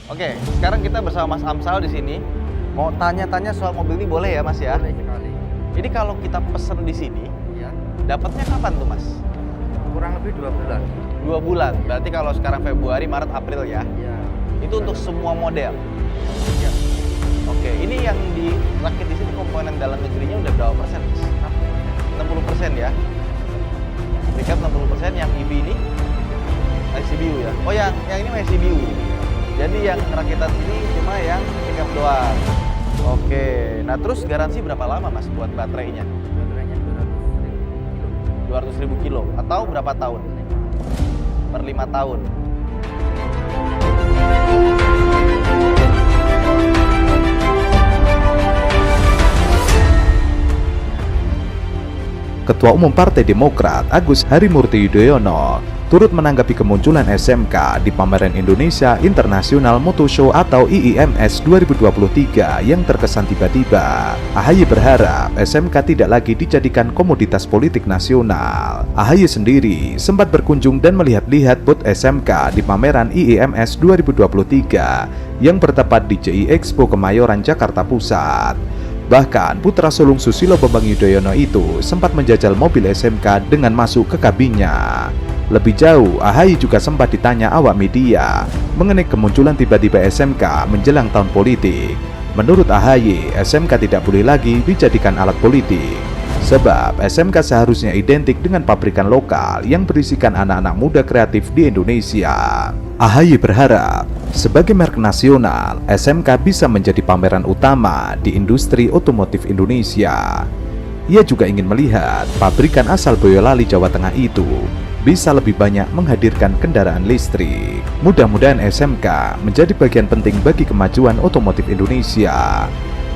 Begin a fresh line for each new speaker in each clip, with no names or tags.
Oke, sekarang kita bersama Mas Amsal di sini. Mau tanya-tanya soal mobil ini boleh ya, Mas ya?
Boleh sekali.
Jadi kalau kita pesen di sini,
Ya,
dapatnya kapan tuh, Mas?
kurang lebih 2 bulan.
2 bulan. Berarti kalau sekarang Februari, Maret, April ya.
Ya.
Itu untuk semua model.
Ya.
Oke, ini yang dirakit di sini komponen dalam negerinya udah berapa persen, Mas? 60% ya. Recap 60%, yang EV ini ICBU ya. Oh, yang ini mah ICBU. Jadi yang rakitan ini cuma yang pickup doang. Oke, nah terus garansi berapa lama Mas buat baterainya?
Baterainya
200.000 kilo atau berapa tahun? Per 5 tahun.
Ketua Umum Partai Demokrat Agus Harimurti Yudhoyono turut menanggapi kemunculan SMK di Pameran Indonesia International Motor Show atau IIMS 2023 yang terkesan tiba-tiba. AHY berharap SMK tidak lagi dijadikan komoditas politik nasional. AHY sendiri sempat berkunjung dan melihat-lihat booth SMK di pameran IIMS 2023 yang bertempat di JI Expo Kemayoran, Jakarta Pusat. Bahkan putra sulung Susilo Bambang Yudhoyono itu sempat menjajal mobil SMK dengan masuk ke kabinnya. Lebih jauh, AHY juga sempat ditanya awak media mengenai kemunculan tiba-tiba SMK menjelang tahun politik. Menurut AHY, SMK tidak boleh lagi dijadikan alat politik. Sebab SMK seharusnya identik dengan pabrikan lokal yang berisikan anak-anak muda kreatif di Indonesia. AHY berharap sebagai merek nasional, SMK bisa menjadi pameran utama di industri otomotif Indonesia. Ia juga ingin melihat pabrikan asal Boyolali, Jawa Tengah itu bisa lebih banyak menghadirkan kendaraan listrik. Mudah-mudahan SMK menjadi bagian penting bagi kemajuan otomotif Indonesia.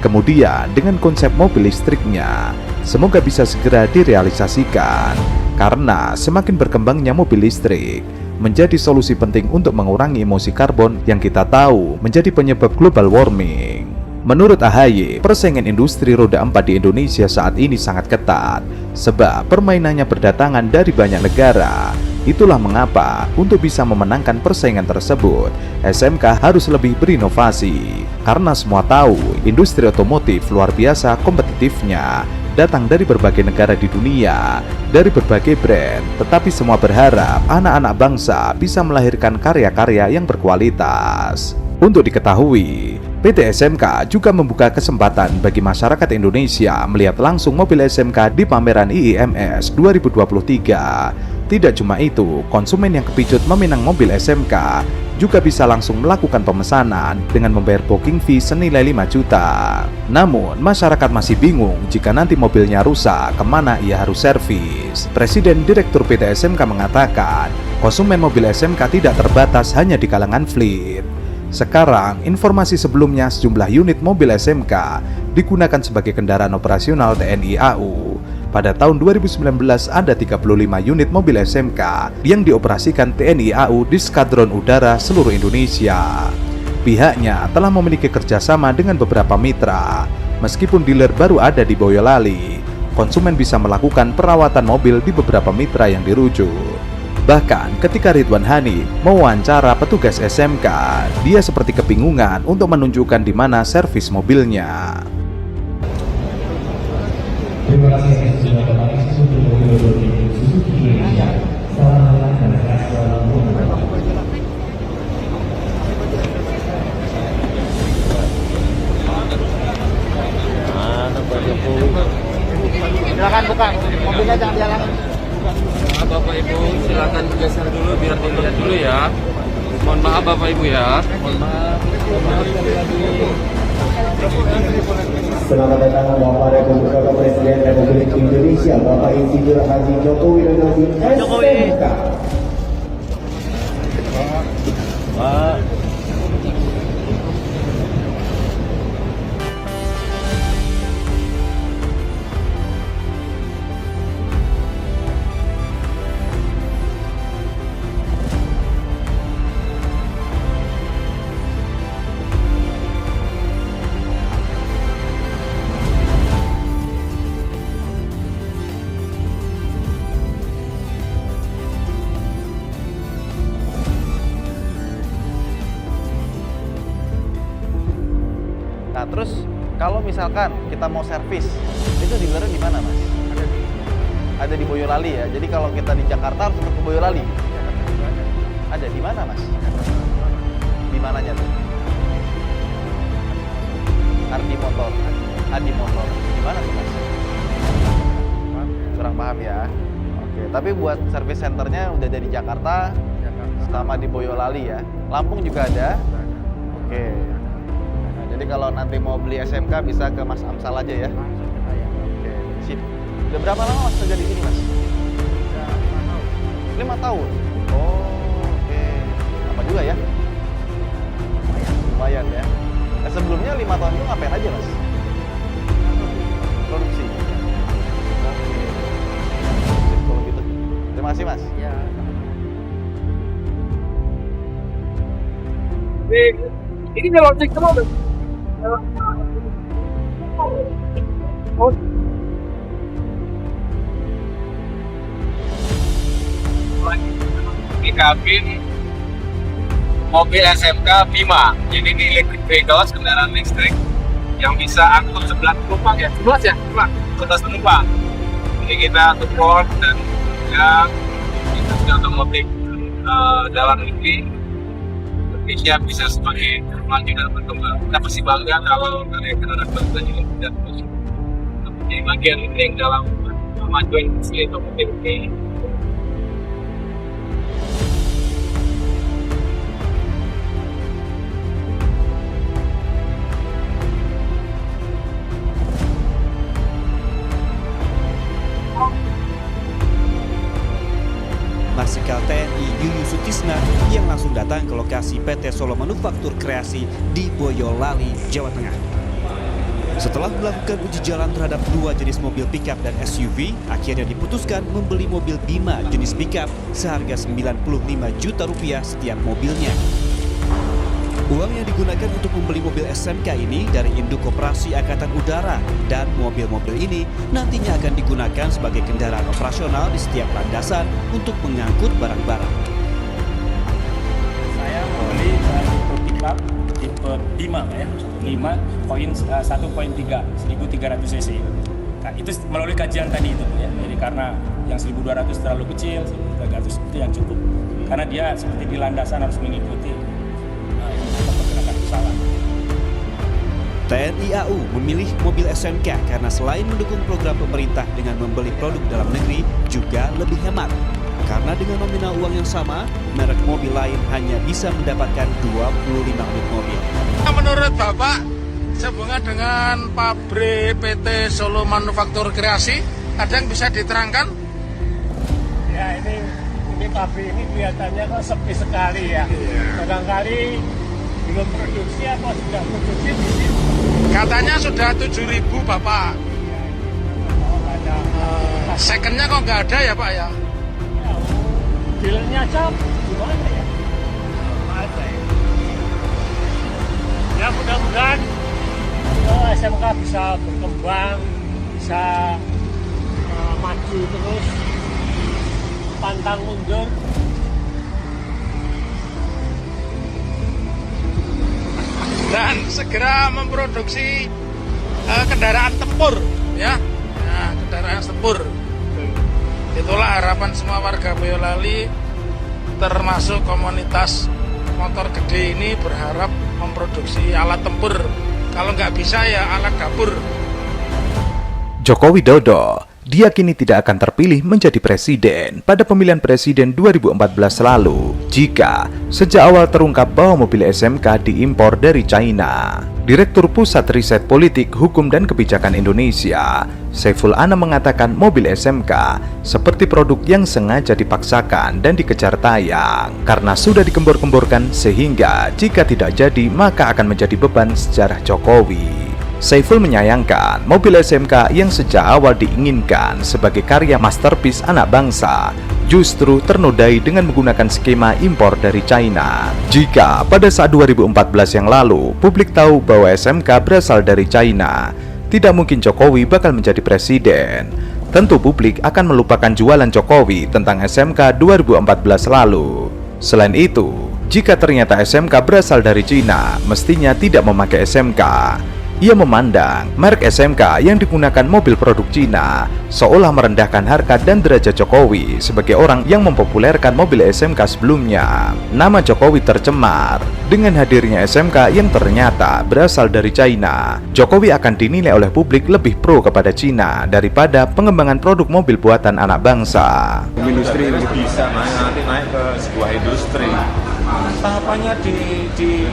Kemudian dengan konsep mobil listriknya, semoga bisa segera direalisasikan. Karena semakin berkembangnya mobil listrik menjadi solusi penting untuk mengurangi emisi karbon yang kita tahu menjadi penyebab global warming. Menurut AHY, persaingan industri roda 4 di Indonesia saat ini sangat ketat sebab permainannya berdatangan dari banyak negara. Itulah mengapa untuk bisa memenangkan persaingan tersebut, SMK harus lebih berinovasi. Karena semua tahu, industri otomotif luar biasa kompetitifnya, datang dari berbagai negara di dunia, dari berbagai brand, tetapi semua berharap anak-anak bangsa bisa melahirkan karya-karya yang berkualitas. Untuk diketahui, PT SMK juga membuka kesempatan bagi masyarakat Indonesia melihat langsung mobil SMK di pameran IIMS 2023. Tidak cuma itu, konsumen yang kepijut meminang mobil SMK juga bisa langsung melakukan pemesanan dengan membayar booking fee senilai 5 juta. Namun, masyarakat masih bingung jika nanti mobilnya rusak, kemana ia harus servis. Presiden Direktur PT SMK mengatakan, konsumen mobil SMK tidak terbatas hanya di kalangan fleet. Sekarang, informasi sebelumnya sejumlah unit mobil SMK digunakan sebagai kendaraan operasional TNI AU. Pada tahun 2019 ada 35 unit mobil SMK yang dioperasikan TNI AU di Skadron Udara seluruh Indonesia. Pihaknya telah memiliki kerjasama dengan beberapa mitra. Meskipun dealer baru ada di Boyolali, konsumen bisa melakukan perawatan mobil di beberapa mitra yang dirujuk. Bahkan ketika Ridwan Hanif mewawancara petugas SMK, dia seperti kebingungan untuk menunjukkan di mana servis mobilnya.
Terima kasih sudah kembali Suzuki Indonesia. Salam hangat dan khas selalu.
Silakan buka, mobilnya jangan dihalangin.
Bapak Ibu silakan bergeser dulu biar dilihat dulu ya. Mohon maaf Bapak Ibu ya. Mohon maaf.
Selamat datang Bapak Republik Presiden Republik Indonesia Bapak Insinyur Haji Joko Widodo di SMK.
Nah, terus kalau misalkan kita mau servis, itu dealernya di mana, Mas? Ada di Boyolali ya. Jadi kalau kita di Jakarta harus ke Boyolali. Ada di mana, Mas? Di mananya tuh? Ardi Motor. Adi Motor. Di mana tuh, Mas? Kurang paham ya. Oke, tapi buat service centernya udah ada di Jakarta, sama di Boyolali ya. Lampung juga ada. Oke. Nah, jadi kalau nanti mau beli SMK bisa ke Mas Amsal aja ya. Oke, sip. Udah berapa lama Mas kerja di sini, Mas? 5 tahun. Oh, oke. Apa juga ya? Lumayan ya. Nah, sebelumnya 5 tahun itu ngapain aja, Mas? Produksi. Oke. Sip, kalau gitu. Terima kasih, Mas.
Ya.
Ini kalau cek semua, Mas. Oh.
Di kabin mobil SMK Bima. Jadi ini electric vehicles, kendaraan listrik yang bisa angkut 11 penumpang ya. 11 ya? 11 penumpang. Jadi kita support dan ya industri otomotif dalam negeri Indonesia bisa semakin maju dan berkembang. Kita pasti bangga kalau kendaraan bangsa juga tidak terus menjadi bagian penting dalam kemajuan industri otomotif ini.
Marsikal TNI Yuyu Sutisna yang langsung datang ke lokasi PT Solo Manufaktur Kreasi di Boyolali, Jawa Tengah. Setelah melakukan uji jalan terhadap 2 jenis mobil pickup dan SUV, akhirnya diputuskan membeli mobil Bima jenis pickup seharga Rp95 juta setiap mobilnya. Uang yang digunakan untuk membeli mobil SMK ini dari Induk Koperasi Angkatan Udara, dan mobil-mobil ini nantinya akan digunakan sebagai kendaraan operasional di setiap landasan untuk mengangkut barang-barang.
Saya membeli tipe pickup tipe Bima ya, 1.3 cc. Nah, itu melalui kajian tadi itu ya. Jadi karena yang 1.200 terlalu kecil, 1.300 itu yang cukup. Karena dia seperti di landasan harus mengikuti pergerakan pesawat.
TNI AU memilih mobil SMK karena selain mendukung program pemerintah dengan membeli produk dalam negeri, juga lebih hemat. Karena dengan nominal uang yang sama, merek mobil lain hanya bisa mendapatkan 25 unit mobil.
Menurut Bapak, sehubungan dengan pabrik PT Solo Manufaktur Kreasi, ada yang bisa diterangkan?
Ya ini pabrik ini kelihatannya kok sepi sekali ya. Barangkali belum produksi atau sudah produksi di sini?
Katanya sudah 7.000 Bapak. Secondnya kok nggak ada ya Pak ya?
Dealernya cap, gimana ya? Ada ya. Ya mudah-mudahan SMK bisa berkembang, bisa maju terus, pantang mundur.
Dan segera memproduksi kendaraan tempur ya. Nah, kendaraan tempur. Itulah harapan semua warga Boyolali, termasuk komunitas motor gede ini berharap memproduksi alat tempur. Kalau nggak bisa ya alat dapur.
Joko Widodo diyakini tidak akan terpilih menjadi presiden pada pemilihan presiden 2014 lalu jika sejak awal terungkap bahwa mobil SMK diimpor dari China. Direktur Pusat Riset Politik, Hukum dan Kebijakan Indonesia, Saiful Anam mengatakan mobil SMK seperti produk yang sengaja dipaksakan dan dikejar tayang karena sudah dikembor-kemborkan sehingga jika tidak jadi maka akan menjadi beban sejarah Jokowi. Saiful menyayangkan mobil SMK yang sejak awal diinginkan sebagai karya masterpiece anak bangsa justru ternodai dengan menggunakan skema impor dari China. Jika pada saat 2014 yang lalu publik tahu bahwa SMK berasal dari China, tidak mungkin Jokowi bakal menjadi presiden. Tentu publik akan melupakan jualan Jokowi tentang SMK 2014 lalu. Selain itu, jika ternyata SMK berasal dari China, mestinya tidak memakai SMK. Ia memandang merek SMK yang digunakan mobil produk Cina seolah merendahkan harkat dan derajat Jokowi sebagai orang yang mempopulerkan mobil SMK sebelumnya. Nama Jokowi tercemar dengan hadirnya SMK yang ternyata berasal dari China. Jokowi akan dinilai oleh publik lebih pro kepada Cina daripada pengembangan produk mobil buatan anak bangsa.
Industri bisa nanti naik ke sebuah industri. Tahapannya di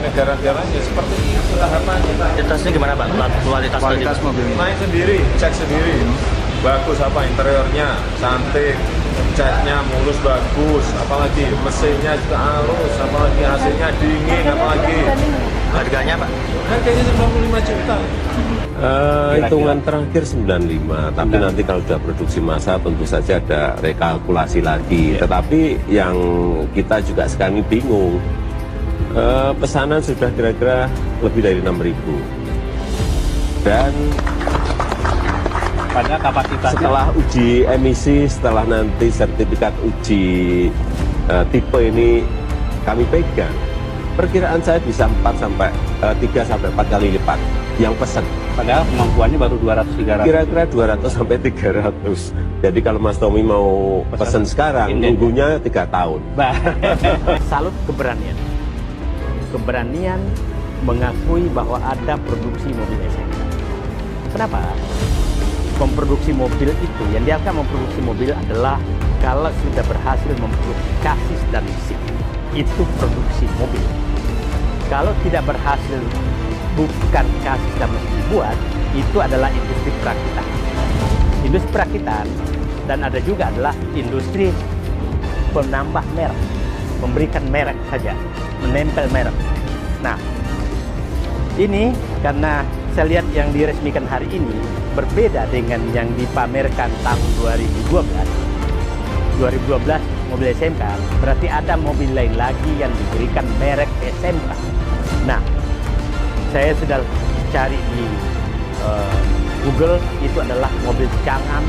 negara-negara ya seperti itu tahapannya.
Kualitasnya gimana Pak? Kualitas mobil ini?
Naik sendiri, cek sendiri. Bagus apa interiornya, cantik, catnya mulus bagus, apalagi mesinnya juga halus, apalagi AC-nya dingin, apalagi.
Harganya Pak?
Harganya 95 juta.
Hitungan terakhir 95, tapi nanti kalau sudah produksi massa tentu saja ada rekalkulasi lagi. Tetapi yang kita juga sekarang ini bingung, pesanan sudah kira-kira lebih dari 6.000. Dan
pada kapasitasnya
setelah uji emisi, setelah nanti sertifikat uji tipe ini kami pegang, perkiraan saya bisa 3 sampai 4 kali lipat yang pesan.
padahal kemampuannya baru 200-300.
Kira-kira 200 sampai 300. Jadi kalau Mas Tommy mau pesan sekarang, nunggunya 3 tahun.
Salut keberanian. Keberanian mengakui bahwa ada produksi mobil SMK. Kenapa? Memproduksi mobil itu, yang dia akan memproduksi mobil adalah kalau sudah berhasil memproduksi chassis dan mesin. Itu produksi mobil. Kalau tidak berhasil, bukan chassis dan mesin dibuat, itu adalah industri perakitan. Industri perakitan dan ada juga adalah industri penambah merek, memberikan merek saja, menempel merek. Nah, ini karena saya lihat yang diresmikan hari ini berbeda dengan yang dipamerkan tahun 2012. 2012 mobil SMK, berarti ada mobil lain lagi yang diberikan merek SMK. Nah, saya sudah cari di Google, itu adalah mobil Chang'an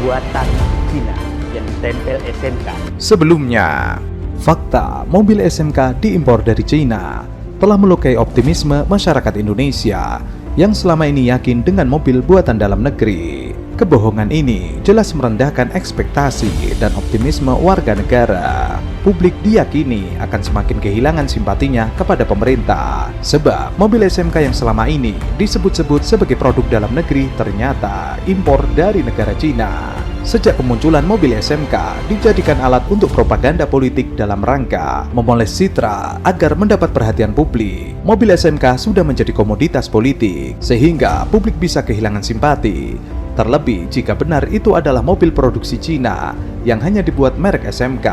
buatan Cina yang ditempel SMK.
Sebelumnya, fakta mobil SMK diimpor dari Cina telah melukai optimisme masyarakat Indonesia yang selama ini yakin dengan mobil buatan dalam negeri. Kebohongan ini jelas merendahkan ekspektasi dan optimisme warga negara. Publik diyakini akan semakin kehilangan simpatinya kepada pemerintah, sebab mobil SMK yang selama ini disebut-sebut sebagai produk dalam negeri ternyata impor dari negara Cina. Sejak kemunculan mobil SMK dijadikan alat untuk propaganda politik dalam rangka memoles citra agar mendapat perhatian publik. Mobil SMK sudah menjadi komoditas politik sehingga publik bisa kehilangan simpati. Terlebih jika benar itu adalah mobil produksi Cina yang hanya dibuat merek SMK.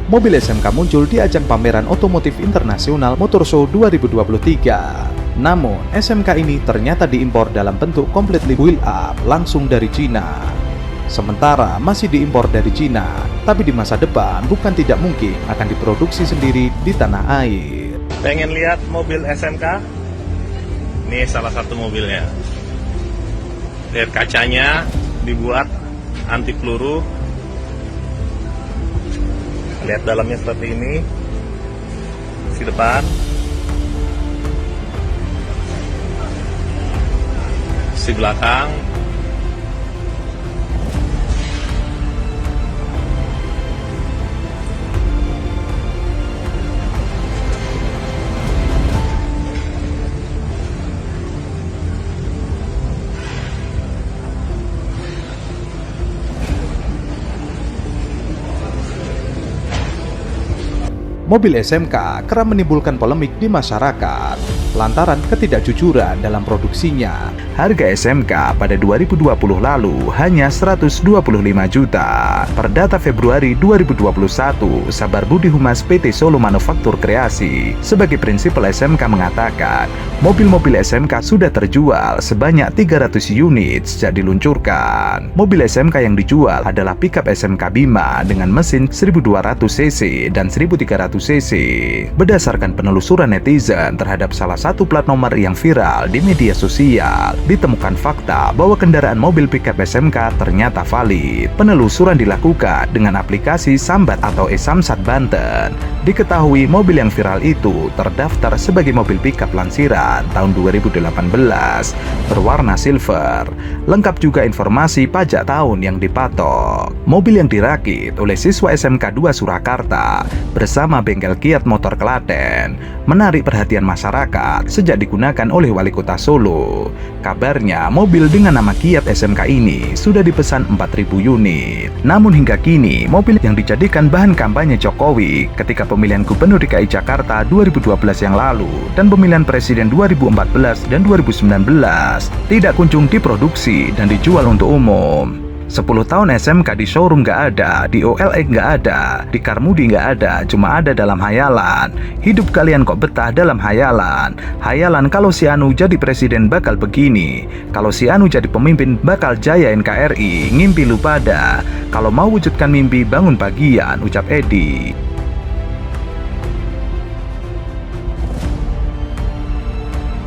Mobil SMK muncul di ajang pameran otomotif internasional Motor Show 2023. Namun SMK ini ternyata diimpor dalam bentuk completely wheel up langsung dari Cina. Sementara masih diimpor dari Cina, tapi di masa depan bukan tidak mungkin akan diproduksi sendiri di tanah air.
Pengen lihat mobil SMK? Ini salah satu mobilnya. Lihat kacanya dibuat anti peluru. Lihat dalamnya seperti ini. Sisi depan. Sisi belakang.
Mobil SMK kerap menimbulkan polemik di masyarakat lantaran ketidakjujuran dalam produksinya. Harga SMK pada 2020 lalu hanya 125 juta. Per data Februari 2021, Sabar Budi Humas PT Solo Manufaktur Kreasi sebagai prinsipal SMK mengatakan, mobil-mobil SMK sudah terjual sebanyak 300 unit sejak diluncurkan. Mobil SMK yang dijual adalah pickup SMK Bima dengan mesin 1200 cc dan 1300 cc. Berdasarkan penelusuran netizen terhadap salah satu plat nomor yang viral di media sosial, ditemukan fakta bahwa kendaraan mobil pickup SMK ternyata valid. Penelusuran dilakukan dengan aplikasi Sambat atau e-Samsat Banten. Diketahui mobil yang viral itu terdaftar sebagai mobil pickup lansiran tahun 2018 berwarna silver. Lengkap juga informasi pajak tahun yang dipatok. Mobil yang dirakit oleh siswa SMK 2 Surakarta bersama bengkel Kiat Motor Klaten menarik perhatian masyarakat sejak digunakan oleh Wali Kota Solo. Kabarnya mobil dengan nama Kiat SMK ini sudah dipesan 4.000 unit. Namun hingga kini mobil yang dijadikan bahan kampanye Jokowi ketika pemilihan Gubernur DKI Jakarta 2012 yang lalu dan pemilihan Presiden 2014 dan 2019 tidak kunjung diproduksi dan dijual untuk umum. 10 tahun SMK di showroom nggak ada, di OLX nggak ada, di Karmudi nggak ada, cuma ada dalam hayalan. Hidup kalian kok betah dalam hayalan. Hayalan kalau si Anu jadi presiden bakal begini, kalau si Anu jadi pemimpin bakal jaya NKRI, ngimpi lu pada. Kalau mau wujudkan mimpi bangun pagian, ucap Edi.